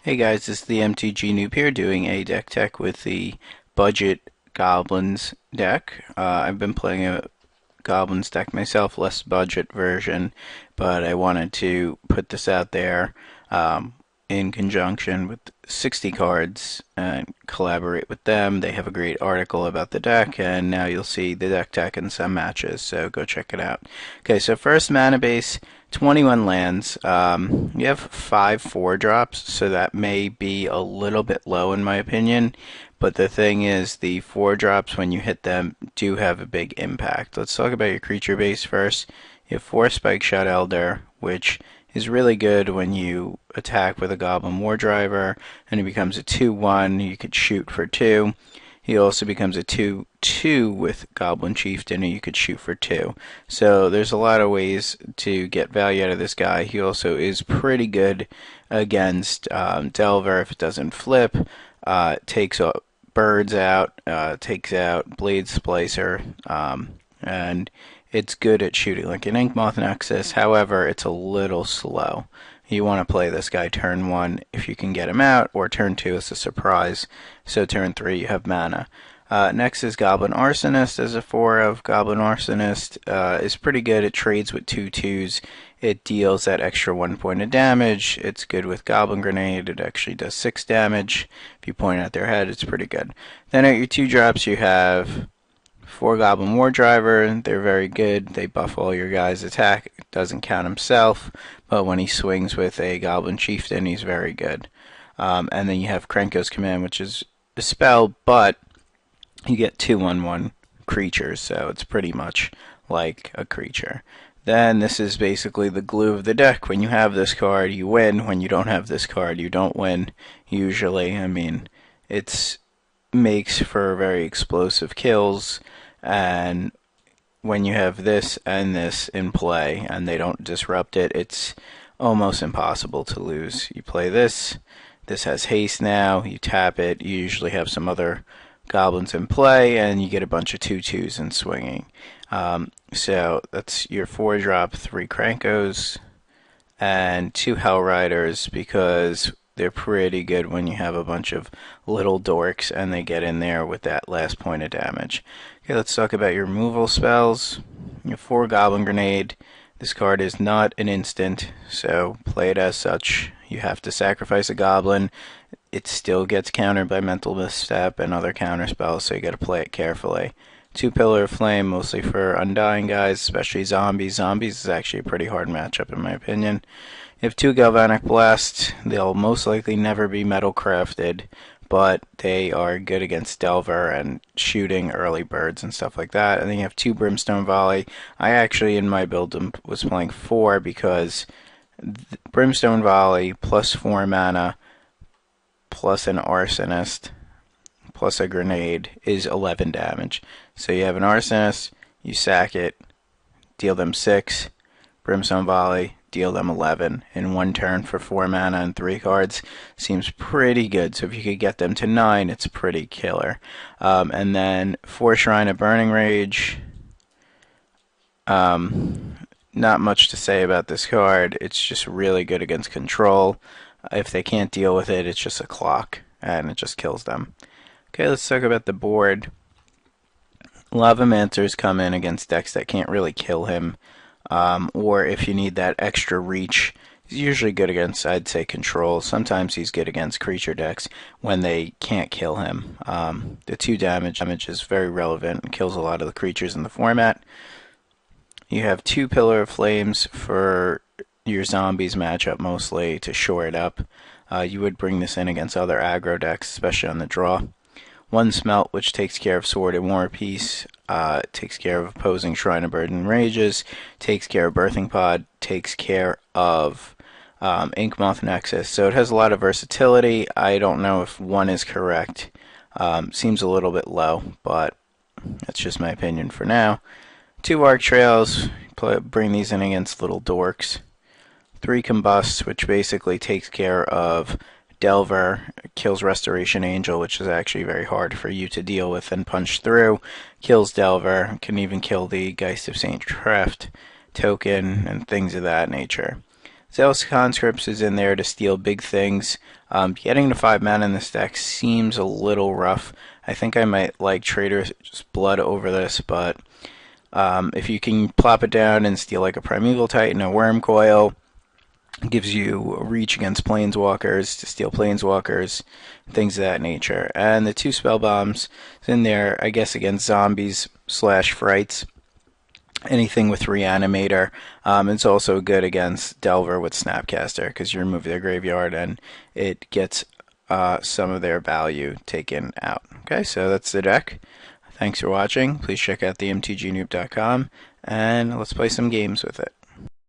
Hey guys, this is the mtgnoob here doing a deck tech with the budget Goblins deck. I've been playing a Goblins deck myself, less budget version, but I wanted to put this out there in conjunction with 60 cards and collaborate with them. They have a great article about the deck, and now you'll see the deck tech in some matches, so go check it out. Okay, so first mana base, 21 lands. You have 5 4-drops, so that may be a little bit low in my opinion. But the thing is, the 4-drops, when you hit them, do have a big impact. Let's talk about your creature base first. You have 4 Spike Shot Elder, which is really good when you attack with a Goblin War Driver, and it becomes a 2/1. You could shoot for 2. He also becomes a 2/2 with Goblin Chieftain, and you could shoot for 2. So there's a lot of ways to get value out of this guy. He also is pretty good against Delver if it doesn't flip. Takes birds out, takes out Blade Splicer, and it's good at shooting like an Inkmoth Nexus. However, it's a little slow. You want to play this guy turn 1 if you can get him out, or turn 2 as a surprise. So turn 3 you have mana. Next is Goblin Arsonist as a 4 of. Goblin Arsonist is pretty good. It trades with 2/2s. It deals that extra 1 point of damage. It's good with Goblin Grenade. It actually does 6 damage. If you point at their head, it's pretty good. Then at your 2-drops you have 4 Goblin War Driver. They're very good. They buff all your guys' attack. It doesn't count himself, but when he swings with a Goblin Chieftain, he's very good. And then you have Krenko's Command, which is a spell, but you get 2/1/1 creatures, so it's pretty much like a creature. Then this is basically the glue of the deck. When you have this card, you win. When you don't have this card, you don't win, usually. I mean, it makes for very explosive kills, and when you have this and this in play and they don't disrupt it, it's almost impossible to lose. You play this. This has haste now. You tap it. You usually have some other goblins in play, and you get a bunch of 2/2s and swinging. So that's your 4-drop, 3 Krankos, and 2 Hell Riders, because they're pretty good when you have a bunch of little dorks and they get in there with that last point of damage. Okay, let's talk about your removal spells. Your 4 Goblin Grenade. This card is not an instant, so play it as such. You have to sacrifice a goblin. It still gets countered by Mental Misstep and other counter spells, so you gotta play it carefully. 2 Pillar of Flame, mostly for Undying guys, especially zombies. Zombies is actually a pretty hard matchup in my opinion. You have 2 Galvanic Blast. They'll most likely never be metal crafted, but they are good against Delver and shooting early birds and stuff like that. And then you have 2 Brimstone Volley. I actually, in my build, was playing 4 because Brimstone Volley plus 4 mana plus an Arsonist plus a grenade is 11 damage. So you have an Arsonist, you sack it, deal them 6, Brimstone Volley, deal them 11 in 1 turn for 4 mana and 3 cards. Seems pretty good. So if you could get them to 9, it's pretty killer. And then 4 Shrine of Burning Rage. Not much to say about this card. It's just really good against control. If they can't deal with it, it's just a clock, and it just kills them. Okay, let's talk about the board. Lavamanters come in against decks that can't really kill him, or if you need that extra reach, he's usually good against, I'd say, control. Sometimes he's good against creature decks when they can't kill him. The 2 damage is very relevant and kills a lot of the creatures in the format. You have 2 Pillar of Flames for your zombies matchup, mostly to shore it up. You would bring this in against other aggro decks, especially on the draw. 1 Smelt, which takes care of Sword and War Piece, takes care of opposing Shrine of Burden Rages, takes care of Birthing Pod, takes care of Inkmoth Nexus. So it has a lot of versatility. I don't know if 1 is correct. Seems a little bit low, but that's just my opinion for now. 2 Arc Trails, bring these in against little dorks. 3 Combust, which basically takes care of Delver, kills Restoration Angel, which is actually very hard for you to deal with and punch through. Kills Delver, can even kill the Geist of St. Treft token and things of that nature. Zealous Conscripts is in there to steal big things. Getting to 5 mana in this deck seems a little rough. I think I might like Traitor's Blood over this, but if you can plop it down and steal like a Primeval Titan, a Worm Coil, it gives you reach against planeswalkers to steal planeswalkers, things of that nature. And the 2 spell bombs is in there, I guess, against zombies / frights. Anything with Reanimator. It's also good against Delver with Snapcaster because you remove their graveyard and it gets some of their value taken out. Okay, so that's the deck. Thanks for watching. Please check out themtgnoob.com and let's play some games with it.